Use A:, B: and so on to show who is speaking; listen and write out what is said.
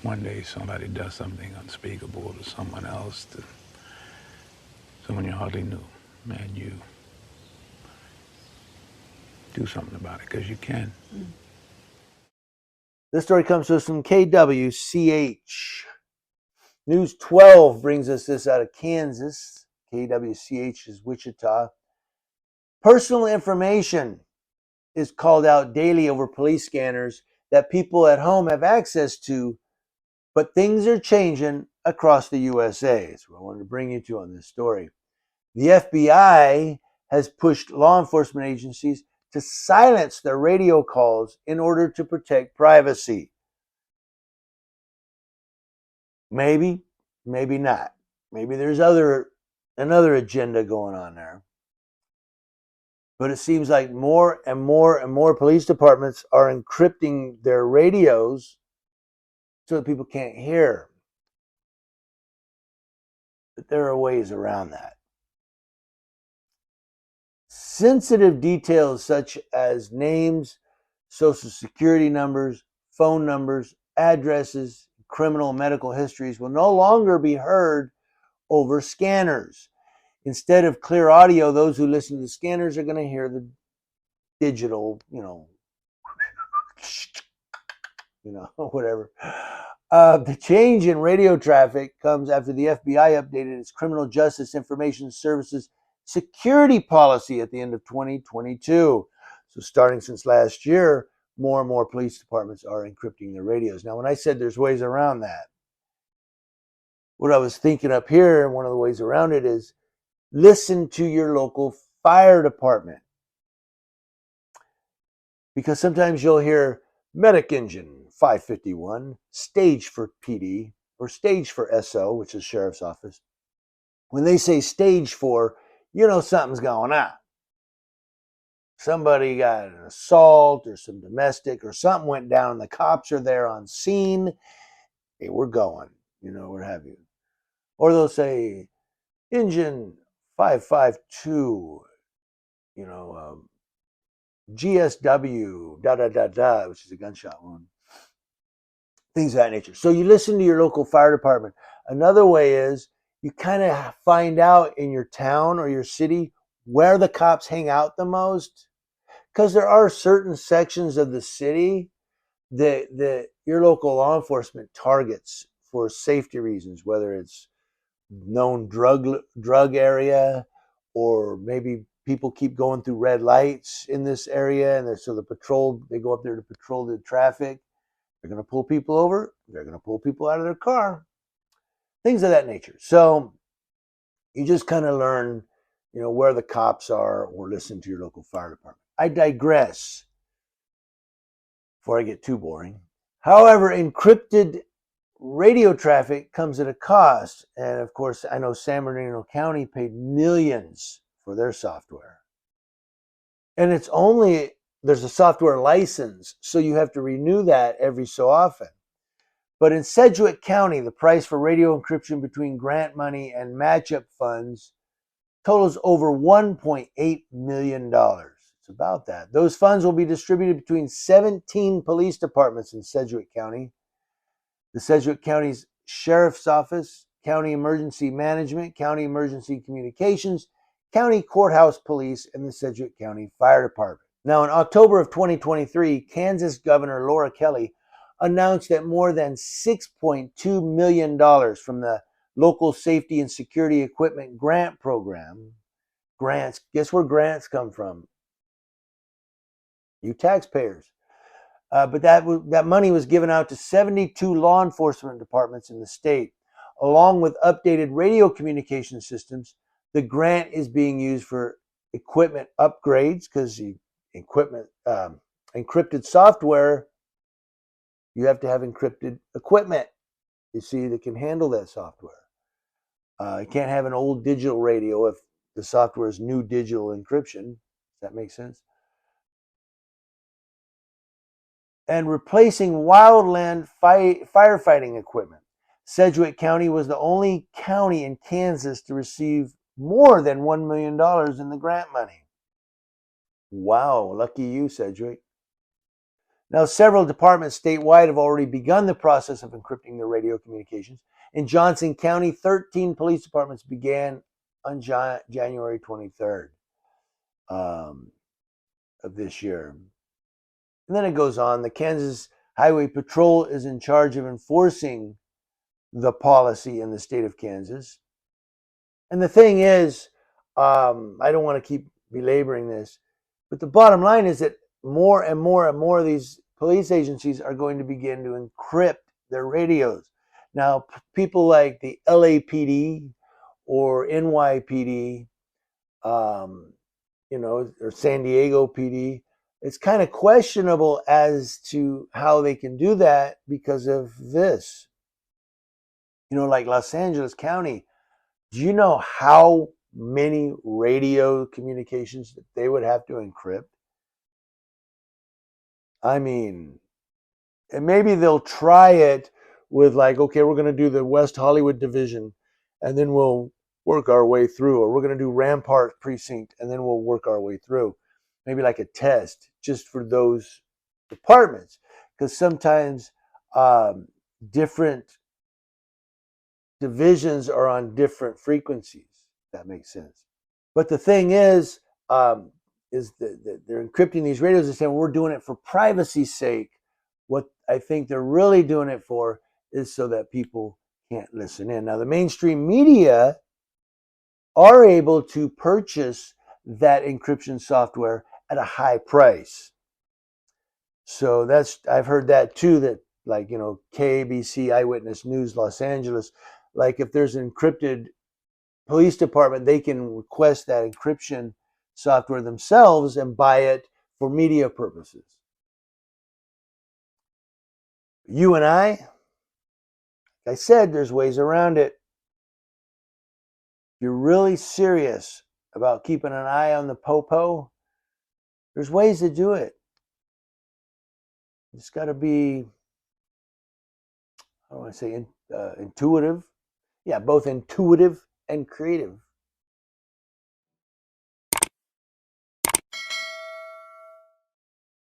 A: one day somebody does something unspeakable to someone else, to someone you hardly knew, and you do something about it because you can.
B: This story comes to us from KWCH. News 12 brings us this out of Kansas. KWCH is Wichita. Personal information is called out daily over police scanners that people at home have access to, but things are changing across the USA. That's what I wanted to bring you to on this story. The FBI has pushed law enforcement agencies to silence their radio calls in order to protect privacy. Maybe, maybe not. Maybe there's another agenda going on there. But it seems like more and more and more police departments are encrypting their radios so that people can't hear. But there are ways around that. Sensitive details such as names, social security numbers, phone numbers, addresses, criminal and medical histories will no longer be heard over scanners. Instead of clear audio, those who listen to the scanners are going to hear the digital, whatever. The change in radio traffic comes after the FBI updated its Criminal Justice Information Services security policy at the end of 2022. So starting since last year, more and more police departments are encrypting their radios. Now, when I said there's ways around that, what I was thinking up here, one of the ways around it is listen to your local fire department. Because sometimes you'll hear medic engine 551, stage for PD, or stage for SO, which is sheriff's office. When they say stage for, you know something's going on. Somebody got an assault or some domestic or something went down. The cops are there on scene. Hey, we're going, what have you. Or they'll say engine 552, GSW, which is a gunshot wound. Things of that nature. So you listen to your local fire department. Another way is you kind of find out in your town or your city where the cops hang out the most. Because there are certain sections of the city that your local law enforcement targets for safety reasons, whether it's known drug area, or maybe people keep going through red lights in this area, and so they go up there to patrol the traffic. They're going to pull people over. They're going to pull people out of their car. Things of that nature. So you just kind of learn, where the cops are, or listen to your local fire department. I digress before I get too boring. However, encrypted radio traffic comes at a cost. And of course, I know San Bernardino County paid millions for their software. And there's a software license, so you have to renew that every so often. But in Sedgwick County, the price for radio encryption between grant money and matchup funds totals over $1.8 million. It's about that. Those funds will be distributed between 17 police departments in Sedgwick County. The Sedgwick County's Sheriff's Office, County Emergency Management, County Emergency Communications, County Courthouse Police, and the Sedgwick County Fire Department. Now, in October of 2023, Kansas Governor Laura Kelly announced that more than $6.2 million from the Local Safety and Security Equipment Grant Program, grants, guess where grants come from? You taxpayers. But that money was given out to 72 law enforcement departments in the state. Along with updated radio communication systems, the grant is being used for equipment upgrades, because the encrypted software, you have to have encrypted equipment, that can handle that software. You can't have an old digital radio if the software is new digital encryption. Does that make sense? And replacing wildland firefighting equipment. Sedgwick County was the only county in Kansas to receive more than $1 million in the grant money. Wow, lucky you, Sedgwick. Now, several departments statewide have already begun the process of encrypting their radio communications. In Johnson County, 13 police departments began on January 23rd of this year. And then it goes on. The Kansas Highway Patrol is in charge of enforcing the policy in the state of Kansas. And the thing is, I don't want to keep belaboring this, but the bottom line is that more and more and more of these police agencies are going to begin to encrypt their radios. Now, people like the LAPD or NYPD, or San Diego PD, it's kind of questionable as to how they can do that because of this. Like Los Angeles County, do you know how many radio communications that they would have to encrypt? I mean, and maybe they'll try it with like, okay, we're going to do the West Hollywood division, and then we'll work our way through, or we're going to do Rampart precinct, and then we'll work our way through. Maybe like a test just for those departments, because sometimes different divisions are on different frequencies. That makes sense. But the thing is that they're encrypting these radios and saying we're doing it for privacy's sake. What I think they're really doing it for is so that people can't listen in. Now, the mainstream media are able to purchase that encryption software at a high price. So I've heard that too, that like, KABC, Eyewitness News, Los Angeles, like if there's an encrypted police department, they can request that encryption software themselves and buy it for media purposes. You and I said, there's ways around it. If you're really serious about keeping an eye on the popo, there's ways to do it. It's got to be, I don't want to say intuitive. Yeah, both intuitive and creative.